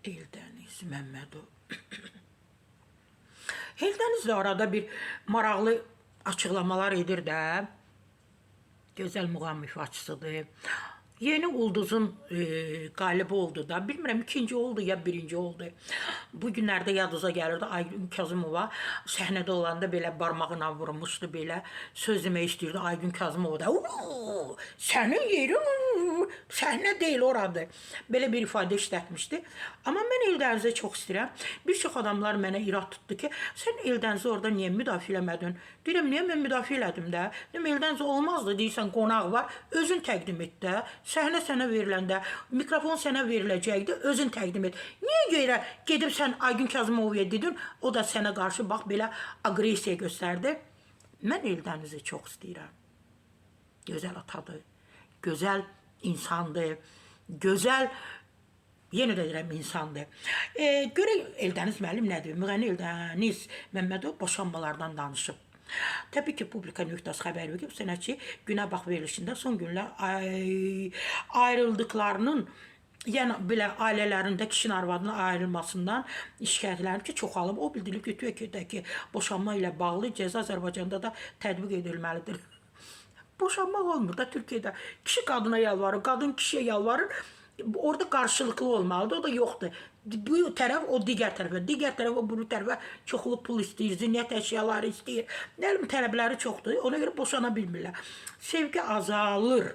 Eldəniz Məmmədov. Eldəniz də arada bir maraqlı açıqlamalar edir də. Gözəl muğam ifaçısıdır. Yeni Ulduz'un qalibi oldu da. Bilmirəm, ikinci oldu ya birinci oldu. Bu günlərdə yadınıza gəlirdi. Aygün Kazımova səhnədə olanda belə barmağına vurmuşdu, belə söz demək istəyirdi. Aygün Kazımova da sənin yerin səhnə deyil oradır. Belə bir ifadə işlətmişdi. Amma mən Eldəniz'i çox istəyirəm. Bir çox adamlar mənə irad tutdu ki, sən Eldəniz'i orada niyə müdafiə eləmədin? Deyirəm, niyə mən müdafiə elədim də? Deyirəm, Eldəniz olmazdı, deyirsən qonaq var, özün təqdim et də. Səhnə sənə veriləndə, mikrofon sənə veriləcəkdi, özün təqdim et. Niyə görə gedib sən Aygün Kazımovaya dedin, o da sənə qarşı bax belə aqressiya göstərdi. Mən Eldəniz'i çox istəyirəm. Gözəl atadır, gözəl insandır, gözəl, yenə də deyirəm, insandır. Görək Eldəniz müəllim nədir? Müğənni Eldəniz Məmmədov boşanmalardan danışıb. Təbii ki, Publika nöqtəsi xəbər verib, sənətçi Günə Bax verilişində son günlər ayrıldıqlarının, yəni belə ailələrində kişinin arvadının ayrılmasından şikayətlərini ki, çoxalıb. O bildirib ki, Türkiyədəki boşanma ilə bağlı cəza Azərbaycanda da tətbiq edilməlidir. Boşanmaq olmur da Türkiyədə. Kişi qadına yalvarır, qadın kişiyə yalvarır. Orada qarşılıqlı olmalıdır, o da yoxdur. Bu tərəf o digər tərəfə, digər tərəf o bu tərəfə çoxlu pul istəyir, zinət əşyaları istəyir. Nə bilim, tələbləri çoxdur, ona görə boşana bilmirlər. Sevgi azalır,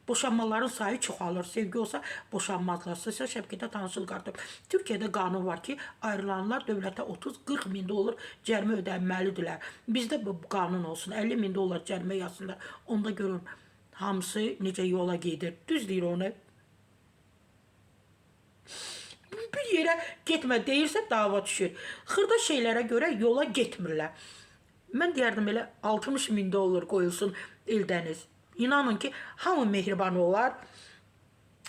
boşanmaların sayı çoxalır. Sevgi olsa boşanmazlar. Sosial şəbəkədə tanışlıq artıb. Türkiyədə qanun var ki, ayrılanlar dövlətə 30-40 min dollar cərimə ödənməlidirlər. Bizdə bu qanun olsun, 50 min dollar cərimə yazsınlar. Onda görün, hamısı necə yola gedir. Düz deyir onu. Bir yerə getmə deyirsə dava düşür. Xırda şeylərə görə yola getmirlər. Mən deyərdim elə 60 min dollar qoyulsun Eldəniz. İnanın ki, hamı mehriban olar.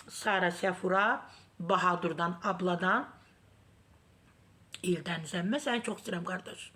Sara Səfura, Bahadurdan, abladan Eldənizə. Mən səni çox istəyirəm, qardaş.